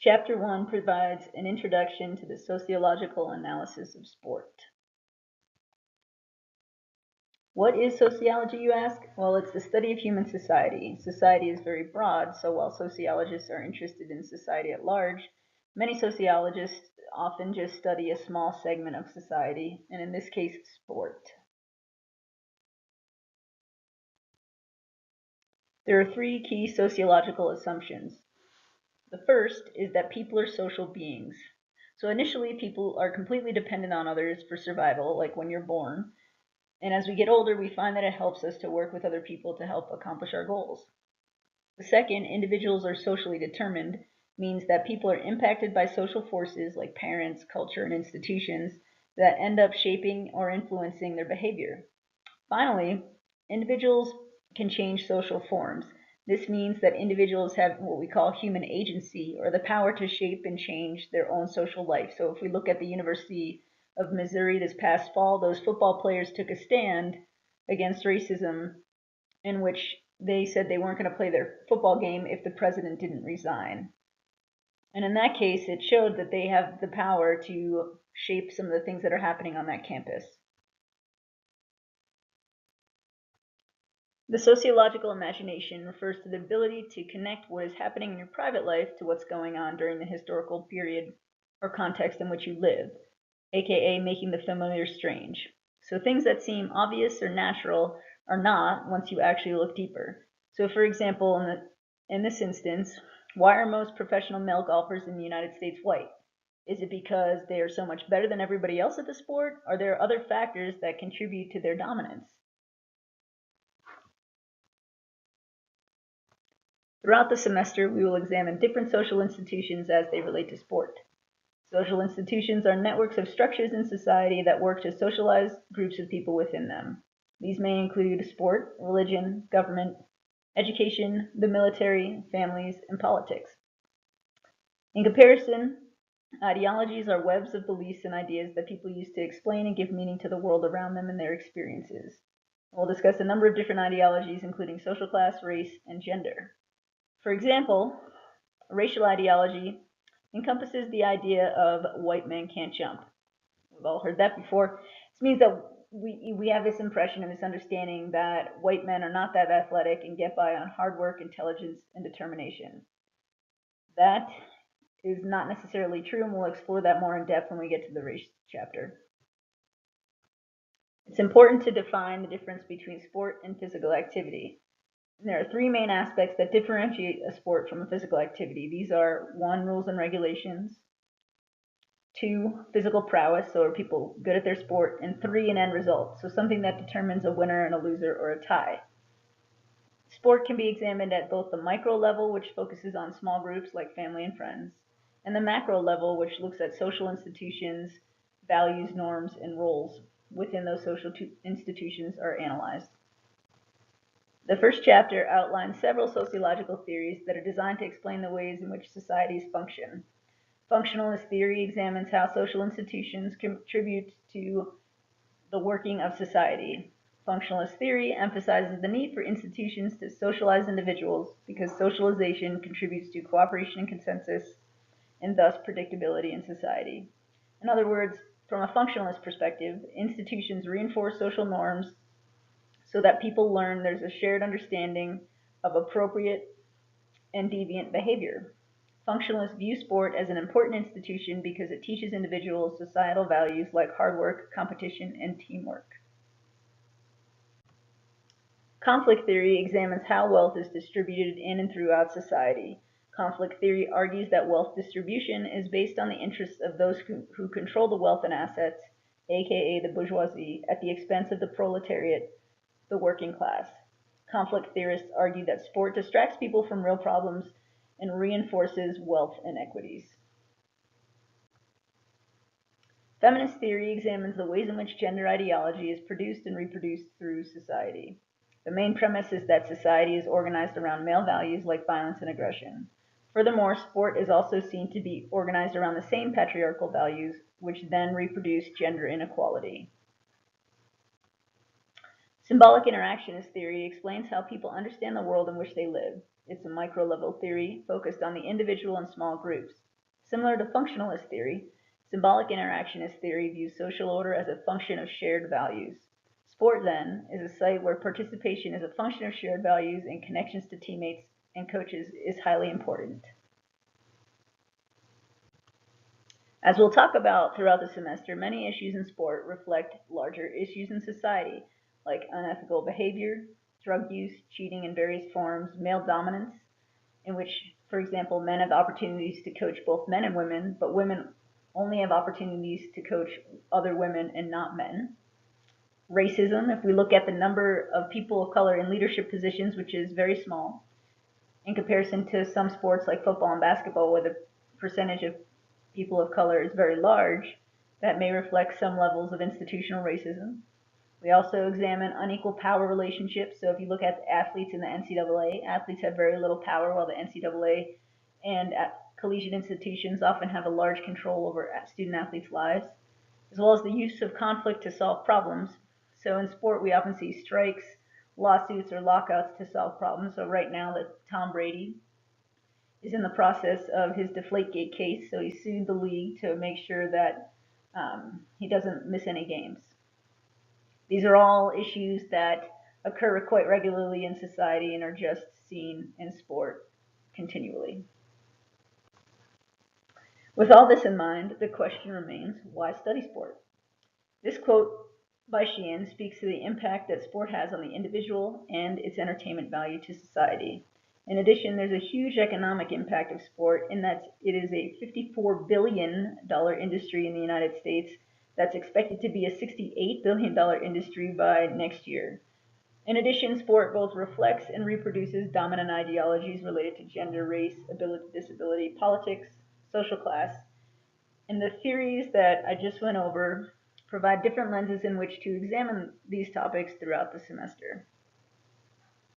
Chapter 1 provides an introduction to the sociological analysis of sport. What is sociology, you ask? Well, it's the study of human society. Society is very broad, so while sociologists are interested in society at large, many sociologists often just study a small segment of society, and in this case, sport. There are three key sociological assumptions. The first is that people are social beings. So initially, people are completely dependent on others for survival, like when you're born. And as we get older, we find that it helps us to work with other people to help accomplish our goals. The second, individuals are socially determined, means that people are impacted by social forces like parents, culture, and institutions that end up shaping or influencing their behavior. Finally, individuals can change social forms. This means that individuals have what we call human agency, or the power to shape and change their own social life. So if we look at the University of Missouri this past fall, those football players took a stand against racism in which they said they weren't going to play their football game if the president didn't resign. And in that case, it showed that they have the power to shape some of the things that are happening on that campus. The sociological imagination refers to the ability to connect what is happening in your private life to what's going on during the historical period or context in which you live, aka making the familiar strange. So things that seem obvious or natural are not once you actually look deeper. So for example, in this instance, why are most professional male golfers in the United States white? Is it because they are so much better than everybody else at the sport? Are there other factors that contribute to their dominance? Throughout the semester, we will examine different social institutions as they relate to sport. Social institutions are networks of structures in society that work to socialize groups of people within them. These may include sport, religion, government, education, the military, families, and politics. In comparison, ideologies are webs of beliefs and ideas that people use to explain and give meaning to the world around them and their experiences. We'll discuss a number of different ideologies, including social class, race, and gender. For example, racial ideology encompasses the idea of white men can't jump. We've all heard that before. This means that we have this impression and this understanding that white men are not that athletic and get by on hard work, intelligence, and determination. That is not necessarily true, and we'll explore that more in depth when we get to the race chapter. It's important to define the difference between sport and physical activity. There are three main aspects that differentiate a sport from a physical activity. These are 1, rules and regulations, 2, physical prowess, so are people good at their sport, and 3, an end result, so something that determines a winner and a loser or a tie. Sport can be examined at both the micro level, which focuses on small groups like family and friends, and the macro level, which looks at social institutions, values, norms, and roles within those social institutions are analyzed. The first chapter outlines several sociological theories that are designed to explain the ways in which societies function. Functionalist theory examines how social institutions contribute to the working of society. Functionalist theory emphasizes the need for institutions to socialize individuals because socialization contributes to cooperation and consensus, and thus predictability in society. In other words, from a functionalist perspective, institutions reinforce social norms so that people learn there's a shared understanding of appropriate and deviant behavior. Functionalists view sport as an important institution because it teaches individuals societal values like hard work, competition, and teamwork. Conflict theory examines how wealth is distributed in and throughout society. Conflict theory argues that wealth distribution is based on the interests of those who control the wealth and assets, aka the bourgeoisie, at the expense of the proletariat, the working class. Conflict theorists argue that sport distracts people from real problems and reinforces wealth inequities. Feminist theory examines the ways in which gender ideology is produced and reproduced through society. The main premise is that society is organized around male values like violence and aggression. Furthermore, sport is also seen to be organized around the same patriarchal values, which then reproduce gender inequality. Symbolic interactionist theory explains how people understand the world in which they live. It's a micro-level theory focused on the individual and small groups. Similar to functionalist theory, symbolic interactionist theory views social order as a function of shared values. Sport, then, is a site where participation as a function of shared values and connections to teammates and coaches is highly important. As we'll talk about throughout the semester, many issues in sport reflect larger issues in society, like unethical behavior, drug use, cheating in various forms, male dominance, in which, for example, men have opportunities to coach both men and women, but women only have opportunities to coach other women and not men. Racism, if we look at the number of people of color in leadership positions, which is very small, in comparison to some sports like football and basketball, where the percentage of people of color is very large, that may reflect some levels of institutional racism. We also examine unequal power relationships. So if you look at athletes in the NCAA, athletes have very little power, while the NCAA and collegiate institutions often have a large control over student athletes' lives, as well as the use of conflict to solve problems. So in sport, we often see strikes, lawsuits, or lockouts to solve problems. So right now, Tom Brady is in the process of his Deflategate case, so he sued the league to make sure that he doesn't miss any games. These are all issues that occur quite regularly in society and are just seen in sport continually. With all this in mind, the question remains, why study sport? This quote by Sheehan speaks to the impact that sport has on the individual and its entertainment value to society. In addition, there's a huge economic impact of sport in that it is a $54 billion industry in the United States that's expected to be a $68 billion industry by next year. In addition, sport both reflects and reproduces dominant ideologies related to gender, race, ability, disability, politics, social class, and the theories that I just went over provide different lenses in which to examine these topics throughout the semester.